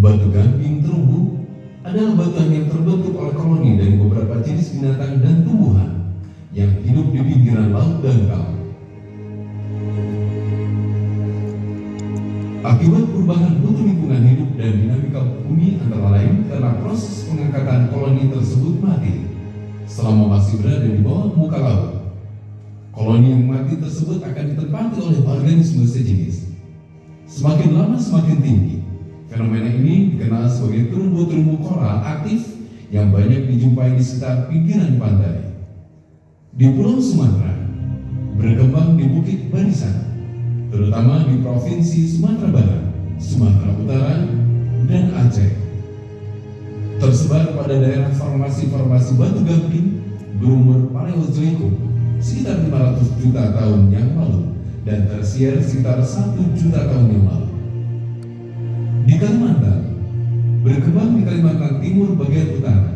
Batu gamping terumbu adalah batuan yang terbentuk oleh koloni dari beberapa jenis binatang dan tumbuhan yang hidup di pinggiran laut dangkal. Akibat perubahan mutu lingkungan hidup dan dinamika bumi antara lain karena proses pengangkatan koloni tersebut mati selama masih berada di bawah muka laut. Koloni yang mati tersebut akan ditempati oleh organisme sejenis. Semakin lama semakin tinggi. Fenomena ini dikenal sebagai terumbu-terumbu koral aktif yang banyak dijumpai di sekitar pinggiran pantai. Di Pulau Sumatera, berkembang di Bukit Barisan, terutama di Provinsi Sumatera Barat, Sumatera Utara, dan Aceh. Tersebar pada daerah formasi-formasi batu gamping berumur Paleozoikum sekitar 500 juta tahun yang lalu dan tersier sekitar 1 juta tahun yang lalu. Di Kalimantan, berkembang di Kalimantan Timur bagian utara,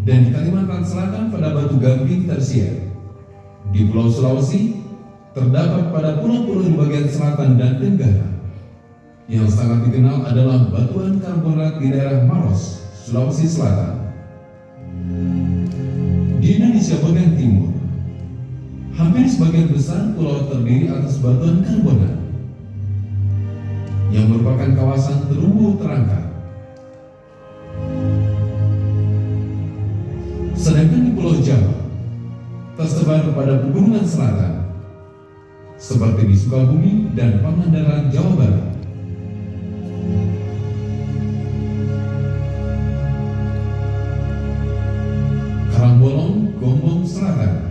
dan di Kalimantan Selatan pada batu gamping tersier. Di Pulau Sulawesi, terdapat pada pulau-pulau di bagian selatan dan tenggara. Yang sangat dikenal adalah batuan karbonat di daerah Maros, Sulawesi Selatan. Di Indonesia bagian timur, hampir sebagian besar pulau terdiri atas batuan karbonat yang merupakan kawasan terumbu terangkat. Sedangkan di Pulau Jawa, tersebar pada pegunungan selatan, seperti di Sukabumi dan Pangandaran, Jawa Barat. Karangbolong, Gombong Selatan.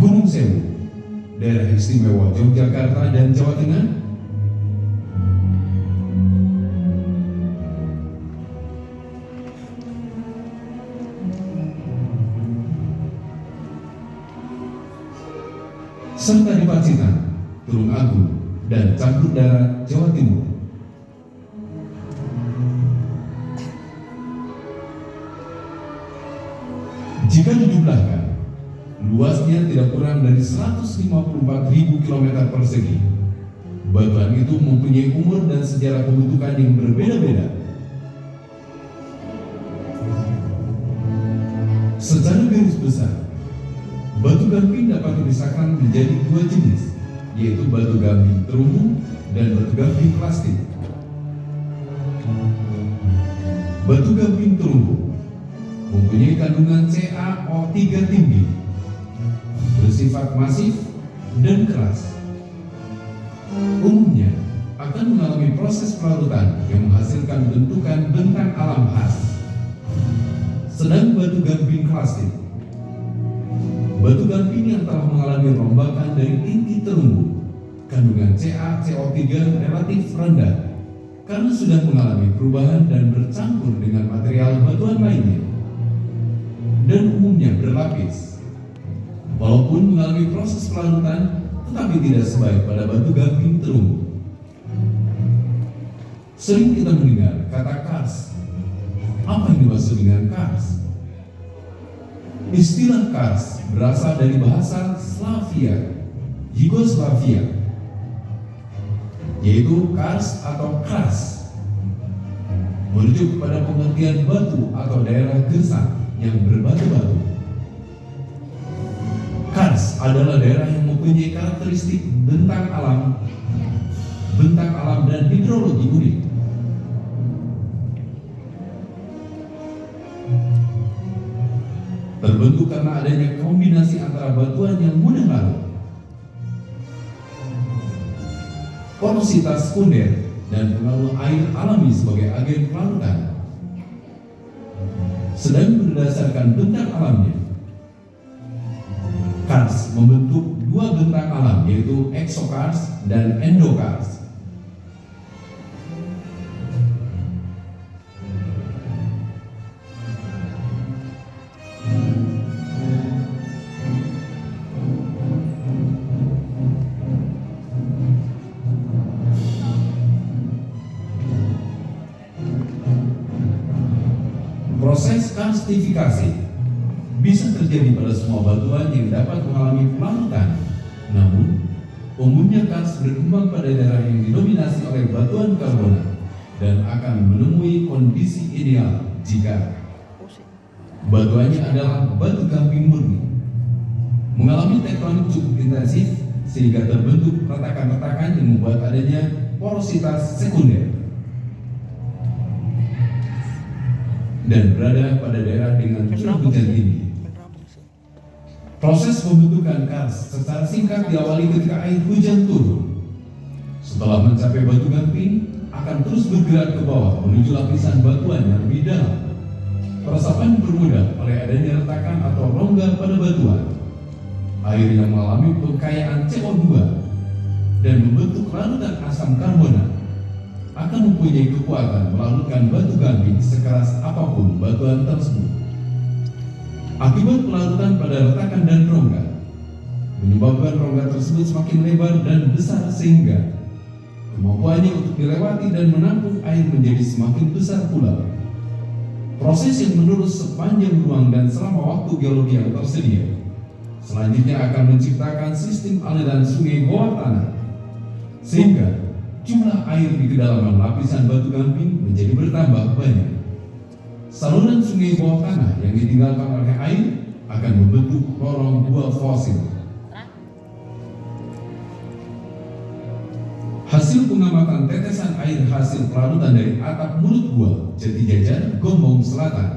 Gunung Sewu, daerah istimewa Yogyakarta dan Jawa Tengah. Serta di Pacitan, Tulung Agung, dan Campur Darat, Jawa Timur. Jika dijumlahkan, luasnya tidak kurang dari 154.000 km persegi. Batuan itu mempunyai umur dan sejarah pembentukan yang berbeda-beda. Secara garis besar, batu gamping dapat dipisahkan menjadi dua jenis, yaitu batu gamping terumbu dan batu gamping plastik. Batu gamping terumbu mempunyai kandungan CaO3 tinggi, bersifat masif dan keras. Umumnya akan mengalami proses pelarutan yang menghasilkan bentukan bentang alam khas. Sedang batu gamping plastik, batu gamping yang telah mengalami rombakan dari inti terumbu, kandungan CaCO3 relatif rendah karena sudah mengalami perubahan dan bercampur dengan material batuan lainnya, dan umumnya berlapis. Walaupun mengalami proses pelarutan, tetapi tidak sebaik pada batu gamping terumbu. Sering kita mendengar kata kars. Apa yang dimaksud dengan kars? Istilah kars berasal dari bahasa Slavia, Yugoslavia, yaitu kars atau kras, merujuk pada pengertian batu atau daerah gersang yang berbatu-batu. Kars adalah daerah yang mempunyai karakteristik bentang alam dan hidrologi unik. Terbentuk karena adanya kombinasi antara batuan yang mudah larut, porositas sekunder, dan pengaruh air alami sebagai agen pelarutan. Sedang berdasarkan bentang alamnya, kars membentuk dua bentang alam, yaitu exokars dan endokars. Proses karstifikasi bisa terjadi pada semua batuan yang dapat mengalami pelarutan. Namun, umumnya kars berkembang pada daerah yang didominasi oleh batuan karbonat dan akan menemui kondisi ideal jika batuannya adalah batu gamping murni, mengalami tektonik cukup intensif sehingga terbentuk retakan-retakan yang membuat adanya porositas sekunder, dan berada pada daerah dengan curah hujan tinggi. Proses pembentukan kars secara singkat diawali ketika air hujan turun. Setelah mencapai batu gamping, akan terus bergerak ke bawah menuju lapisan batuan yang lebih dalam. Peresapan dipermudah oleh adanya retakan atau rongga pada batuan. Air yang mengalami pengkayaan CO2 dan membentuk larutan asam karbonat akan mempunyai kekuatan melarutkan batu gamping sekeras apapun batuan tersebut. Akibat pelarutan pada retakan dan rongga, menyebabkan rongga tersebut semakin lebar dan besar sehingga kemampuannya untuk dilewati dan menampung air menjadi semakin besar pula. Proses yang menerus sepanjang ruang dan selama waktu geologi yang tersedia selanjutnya akan menciptakan sistem aliran sungai bawah tanah, sehingga jumlah air di kedalaman lapisan batu gamping menjadi bertambah banyak. Saluran sungai bawah tanah yang ditinggalkan oleh air akan membentuk lorong gua fosil. Hasil pengamatan tetesan air hasil pelarutan dari atap mulut gua Jati Jajar, Gombong Selatan